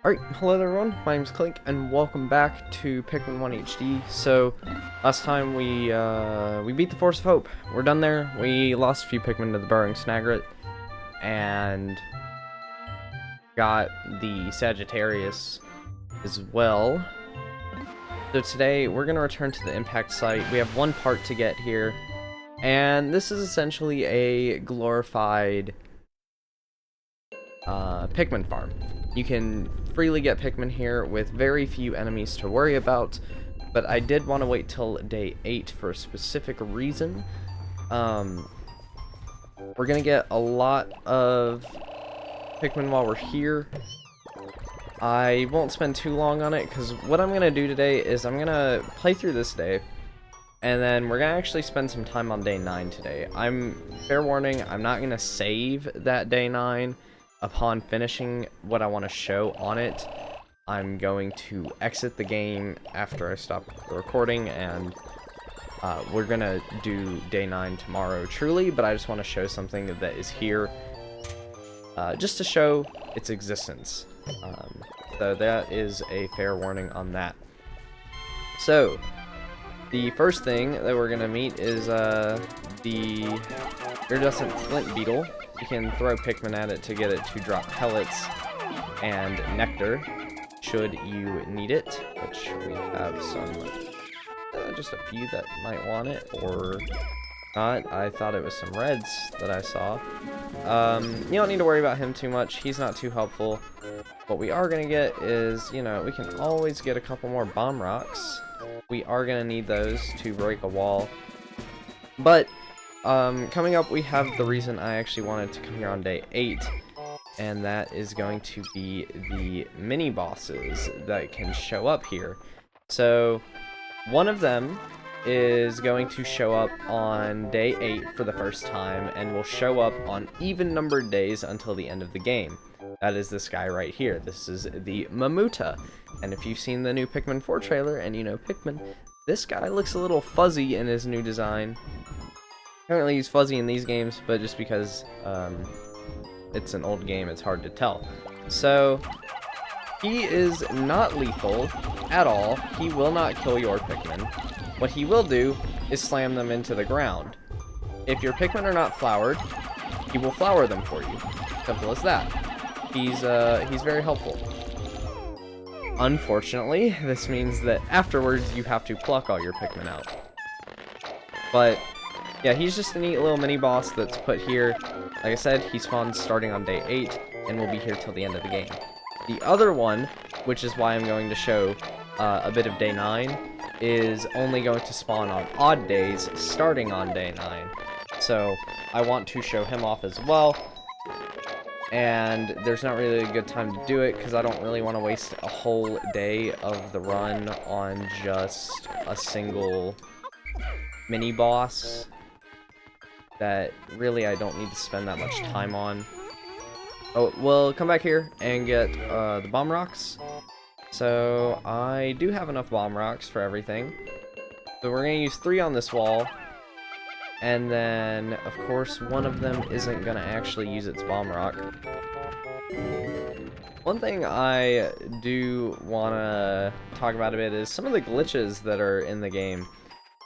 Alright, hello there everyone, my name's Clink, and welcome back to Pikmin 1 HD. So, last time we beat the Force of Hope. We're done there. We lost a few Pikmin to the Burrowing Snagret, and got the Sagittarius as well. So today, we're going to return to the impact site. We have one part to get here, and this is essentially a glorified Pikmin farm. You can freely get Pikmin here with very few enemies to worry about, but I did want to wait till day 8 for a specific reason. We're gonna get a lot of Pikmin while we're here. I won't spend too long on it, because what I'm gonna do today is I'm gonna play through this day, and then we're gonna actually spend some time on day 9 today. Fair warning, I'm not gonna save that day 9. Upon finishing what I want to show on it, I'm going to exit the game after I stop the recording, and we're gonna do day 9 tomorrow truly, but I just want to show something that is here just to show its existence. So that is a fair warning on that. So the first thing that we're gonna meet is the iridescent flint beetle. You can throw Pikmin at it to get it to drop pellets and nectar, should you need it, which we have some, just a few that might want it, or not. I thought it was some reds that I saw. You don't need to worry about him too much. He's not too helpful. What we are going to get is, we can always get a couple more bomb rocks. We are going to need those to break a wall. But coming up, we have the reason I actually wanted to come here on day 8, and that is going to be the mini bosses that can show up here. So one of them is going to show up on day 8 for the first time, and will show up on even numbered days until the end of the game. That is this guy right here. This is the Mamuta, and if you've seen the new Pikmin 4 trailer and you know Pikmin, this guy looks a little fuzzy in his new design. Apparently he's fuzzy in these games, but just because it's an old game, it's hard to tell. So, he is not lethal at all. He will not kill your Pikmin. What he will do is slam them into the ground. If your Pikmin are not flowered, he will flower them for you. Simple as that. He's very helpful. Unfortunately, this means that afterwards you have to pluck all your Pikmin out. But yeah, he's just a neat little mini-boss that's put here. Like I said, he spawns starting on day 8, and will be here till the end of the game. The other one, which is why I'm going to show a bit of day 9, is only going to spawn on odd days, starting on day 9. So, I want to show him off as well. And there's not really a good time to do it, because I don't really want to waste a whole day of the run on just a single mini-boss that really I don't need to spend that much time on. Oh, we'll come back here and get the bomb rocks. So I do have enough bomb rocks for everything. So we're going to use 3 on this wall. And then, of course, one of them isn't going to actually use its bomb rock. One thing I do want to talk about a bit is some of the glitches that are in the game.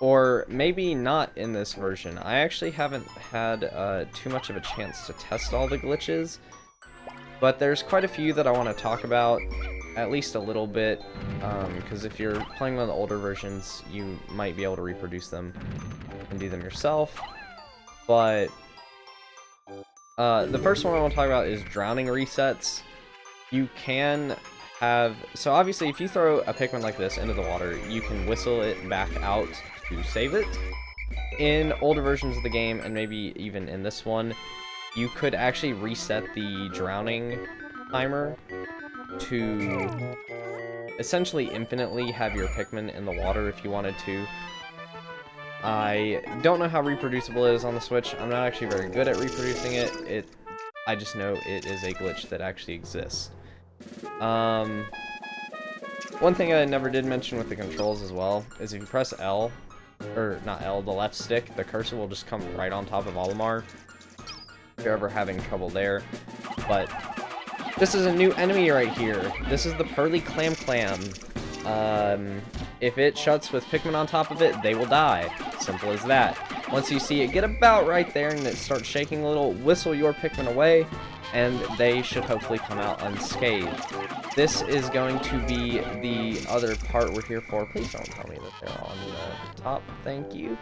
Or maybe not in this version. I actually haven't had too much of a chance to test all the glitches, but there's quite a few that I want to talk about, at least a little bit, because if you're playing one of the older versions, you might be able to reproduce them and do them yourself. But the first one I want to talk about is drowning resets. You can have, so obviously if you throw a Pikmin like this into the water, you can whistle it back out to save it. In older versions of the game, and maybe even in this one, you could actually reset the drowning timer to essentially infinitely have your Pikmin in the water if you wanted to. I don't know how reproducible it is on the Switch. I'm not actually very good at reproducing it. I just know it is a glitch that actually exists. One thing I never did mention with the controls as well is if you press L, or not L, the left stick, the cursor will just come right on top of Olimar if you're ever having trouble there. But This is a new enemy right here. This is the Pearly Clam. If it shuts with Pikmin on top of it, they will die. Simple as that. Once you see it get about right there and it starts shaking a little, whistle your Pikmin away, and they should hopefully come out unscathed. This is going to be the other part we're here for. Please don't tell me that they're on the top. Thank you.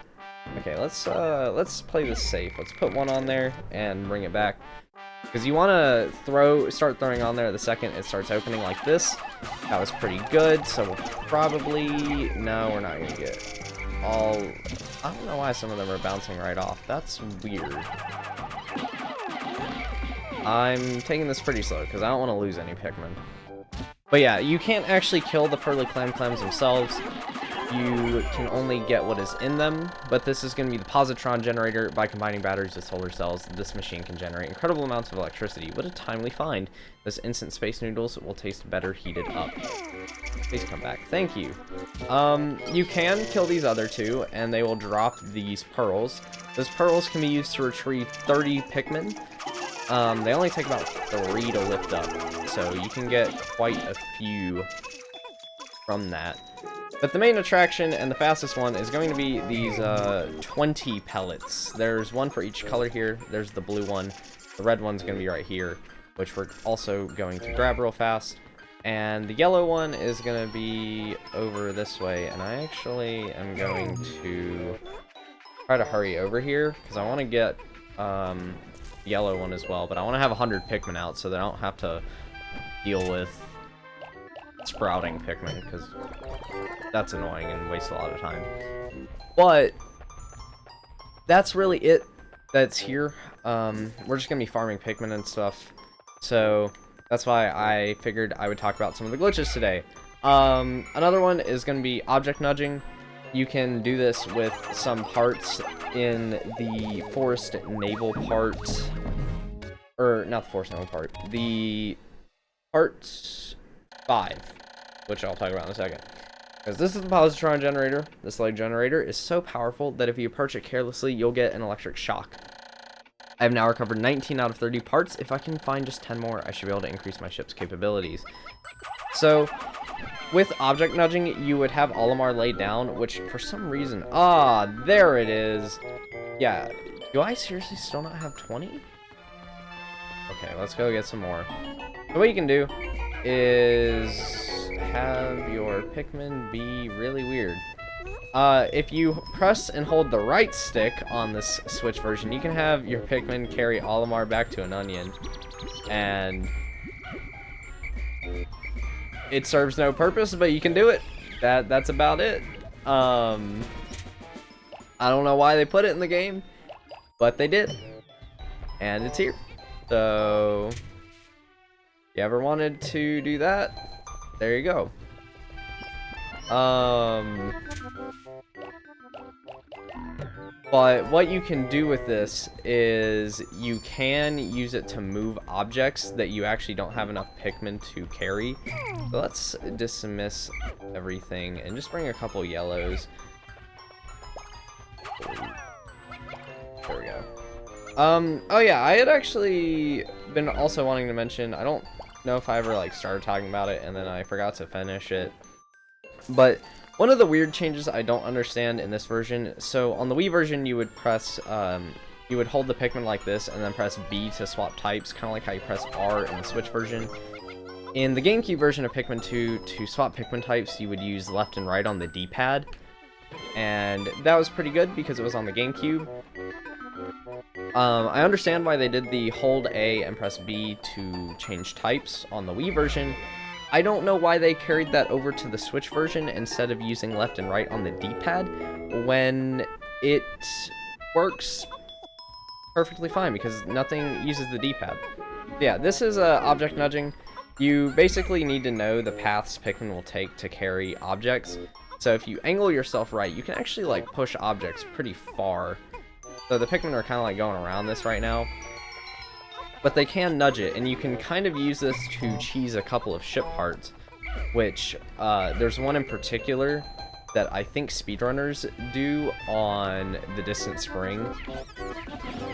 Okay, let's play this safe. Let's put one on there and bring it back. Because you want to start throwing on there the second it starts opening like this. That was pretty good, so we'll probably... No, we're not going to get all... I don't know why some of them are bouncing right off. That's weird. I'm taking this pretty slow, because I don't want to lose any Pikmin. But yeah, you can't actually kill the Pearly Clams themselves. You can only get what is in them, but this is going to be the positron generator. By combining batteries with solar cells, this machine can generate incredible amounts of electricity. What a timely find. Those instant space noodles will taste better heated up. Please come back. Thank you. You can kill these other two, and they will drop these pearls. Those pearls can be used to retrieve 30 Pikmin. They only take about 3 to lift up, so you can get quite a few from that. But the main attraction and the fastest one is going to be these 20 pellets. There's one for each color here. There's the blue one. The red one's going to be right here, which we're also going to grab real fast. And the yellow one is going to be over this way. And I actually am going to try to hurry over here, because I want to get the yellow one as well. But I want to have 100 Pikmin out so that I don't have to deal with sprouting Pikmin, because that's annoying and wastes a lot of time. But that's really it that's here. We're just gonna be farming Pikmin and stuff, so that's why I figured I would talk about some of the glitches today. Another one is gonna be object nudging. You can do this with some parts in the forest naval part, or not the forest naval part, the part 5, which I'll talk about in a second. Because this is the positron generator. This light generator is so powerful that if you approach it carelessly, you'll get an electric shock. I have now recovered 19 out of 30 parts. If I can find just 10 more, I should be able to increase my ship's capabilities. So, with object nudging, you would have Olimar laid down, which for some reason... Ah, there it is! Yeah, do I seriously still not have 20? Okay, let's go get some more. So what you can do is have your Pikmin be really weird. If you press and hold the right stick on this Switch version, you can have your Pikmin carry Olimar back to an onion. And it serves no purpose, but you can do it. That's about it. I don't know why they put it in the game, but they did. And it's here. So, if you ever wanted to do that, there you go. But what you can do with this is you can use it to move objects that you actually don't have enough Pikmin to carry. So let's dismiss everything and just bring a couple yellows. There we go. Oh yeah, I had actually been also wanting to mention, I don't know if I ever like started talking about it and then I forgot to finish it, but one of the weird changes I don't understand in this version, so on the Wii version you would press, you would hold the Pikmin like this and then press B to swap types, kind of like how you press R in the Switch version. In the GameCube version of Pikmin 2, to swap Pikmin types, you would use left and right on the D-pad, and that was pretty good because it was on the GameCube. I understand why they did the hold A and press B to change types on the Wii version. I don't know why they carried that over to the Switch version instead of using left and right on the D-pad when it works perfectly fine because nothing uses the D-pad. Yeah, this is object nudging. You basically need to know the paths Pikmin will take to carry objects. So if you angle yourself right, you can actually like push objects pretty far. So the Pikmin are kind of like going around this right now. But they can nudge it, and you can kind of use this to cheese a couple of ship parts, which there's one in particular that I think speedrunners do on the Distant Spring.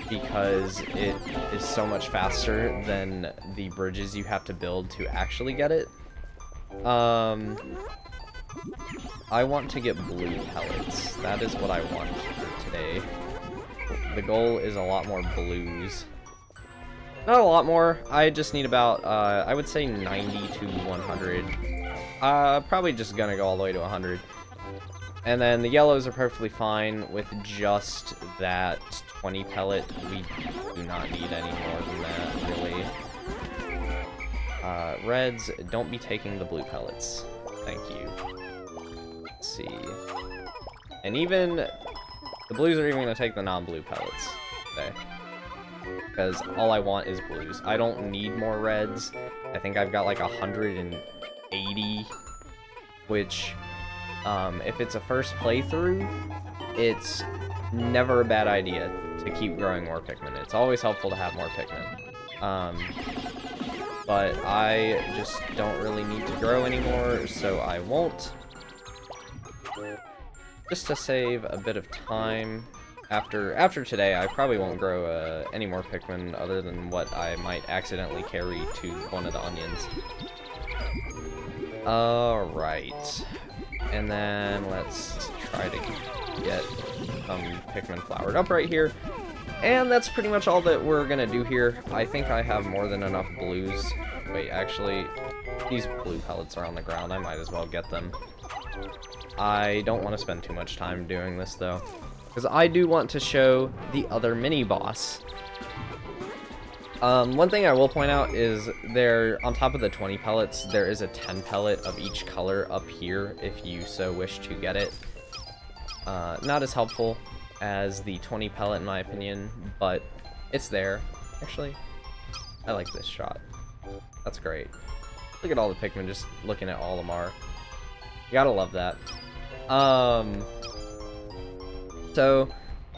because it is so much faster than the bridges you have to build to actually get it. I want to get blue pellets. That is what I want for today. The goal is a lot more blues. Not a lot more. I just need about, I would say 90 to 100. Probably just gonna go all the way to 100. And then the yellows are perfectly fine with just that 20 pellet. We do not need any more than that, really. Reds, don't be taking the blue pellets. Thank you. Let's see. And even the blues are even going to take the non-blue pellets today. Because all I want is blues. I don't need more reds. I think I've got like 180, which, if it's a first playthrough, it's never a bad idea to keep growing more Pikmin. It's always helpful to have more Pikmin. But I just don't really need to grow anymore, so I won't. Just to save a bit of time. After today, I probably won't grow any more Pikmin other than what I might accidentally carry to one of the onions. Alright. And then let's try to get some Pikmin flowered up right here. And that's pretty much all that we're gonna do here. I think I have more than enough blues. Wait, actually, these blue pellets are on the ground. I might as well get them. I don't want to spend too much time doing this, though, because I do want to show the other mini-boss. One thing I will point out is there, on top of the 20 pellets, there is a 10 pellet of each color up here, if you so wish to get it. Not as helpful as the 20 pellet, in my opinion, but it's there. Actually, I like this shot. That's great. Look at all the Pikmin just looking at Olimar. You gotta love that. So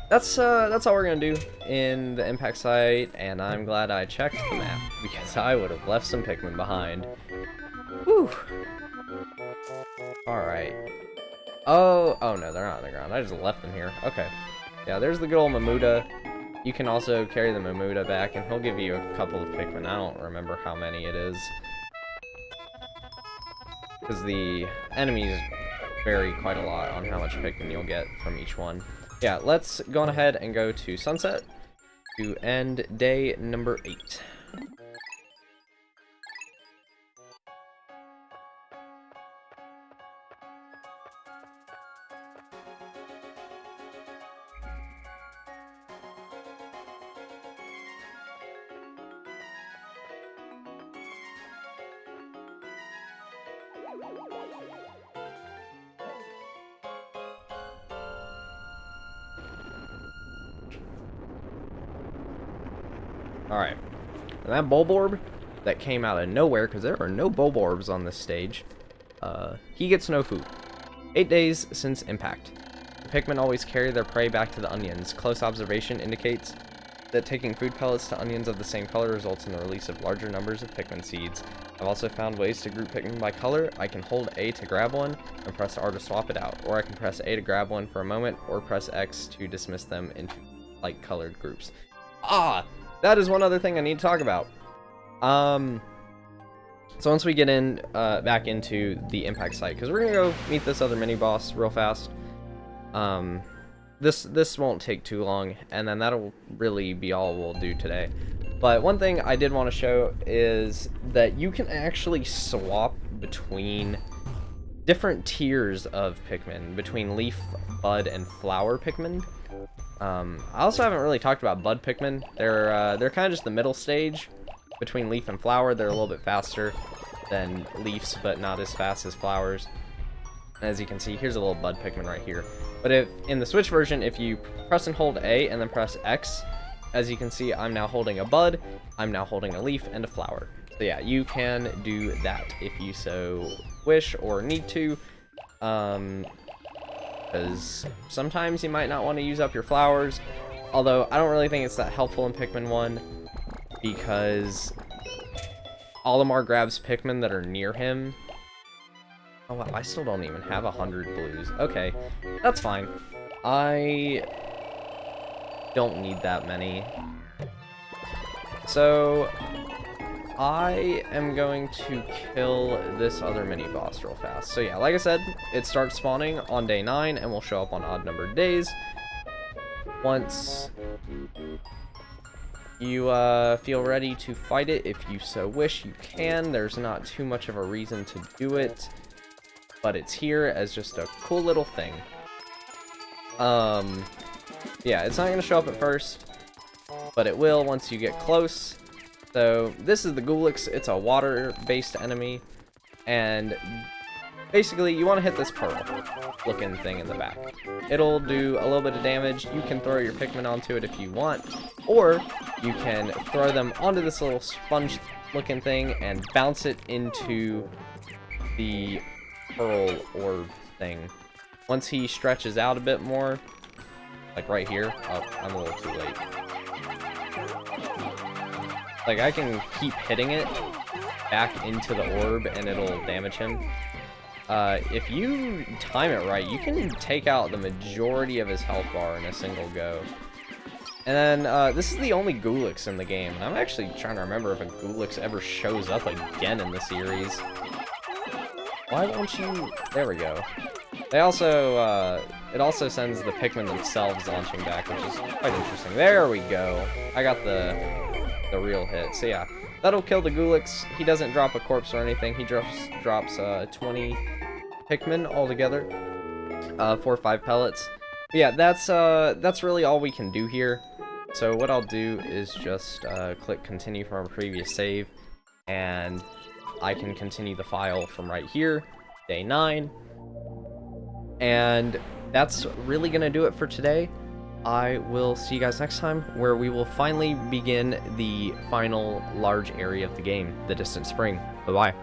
that's all we're gonna do in the impact site, and I'm glad I checked the map because I would have left some Pikmin behind. Whew. All right. Oh no, they're not on the ground. I just left them here. Okay. Yeah, there's the good old Mamuda. You can also carry the Mamuda back, and he'll give you a couple of Pikmin. I don't remember how many it is, because the enemies vary quite a lot on how much Pikmin you'll get from each one. Yeah, let's go on ahead and go to Sunset to end day number 8. Alright, and that Bulborb that came out of nowhere, because there are no Bulborbs on this stage, he gets no food. 8 days since impact. The Pikmin always carry their prey back to the onions. Close observation indicates that taking food pellets to onions of the same color results in the release of larger numbers of Pikmin seeds. I've also found ways to group Pikmin by color. I can hold A to grab one, and press R to swap it out, or I can press A to grab one for a moment, or press X to dismiss them into light-colored groups. Ah! That is one other thing I need to talk about. So once we get in, back into the impact site, because we're gonna go meet this other mini boss real fast. This won't take too long, and then that'll really be all we'll do today. But one thing I did want to show is that you can actually swap between different tiers of Pikmin, between leaf, bud, and flower Pikmin. I also haven't really talked about bud Pikmin. They're kind of just the middle stage between leaf and flower. They're a little bit faster than leaves, but not as fast as flowers. As you can see, here's a little bud Pikmin right here. But if in the Switch version, if you press and hold A and then press X, as you can see, I'm now holding a bud, I'm now holding a leaf, and a flower. So yeah, you can do that if you so wish or need to. Because sometimes you might not want to use up your flowers. Although, I don't really think it's that helpful in Pikmin 1, because Olimar grabs Pikmin that are near him. Oh wow, I still don't even have 100 blues. Okay, that's fine. don't need that many. So I am going to kill this other mini boss real fast. So yeah, like I said, it starts spawning on day 9 and will show up on odd numbered days. Once you feel ready to fight it, if you so wish, you can. There's not too much of a reason to do it, but it's here as just a cool little thing. Yeah, it's not going to show up at first, but it will once you get close. So this is the Gulix. It's a water-based enemy, and basically you want to hit this pearl looking thing in the back. It'll do a little bit of damage. You can throw your Pikmin onto it if you want, or you can throw them onto this little sponge looking thing and bounce it into the pearl orb thing. Once he stretches out a bit more, like right here, oh, I'm a little too late. Like, I can keep hitting it back into the orb and it'll damage him. If you time it right, you can take out the majority of his health bar in a single go. And then, this is the only Gulix in the game. And I'm actually trying to remember if a Gulix ever shows up again in the series. Why won't you... There we go. They also, it also sends the Pikmin themselves launching back, which is quite interesting. There we go. I got the real hit. So yeah, that'll kill the Gulix. He doesn't drop a corpse or anything. He just drops 20 Pikmin altogether, 4 or 5 pellets. But yeah, that's really all we can do here. So what I'll do is just click continue from our previous save, and I can continue the file from right here, day 9. And that's really gonna do it for today. I will see you guys next time, where we will finally begin the final large area of the game, the Distant Spring. Bye-bye.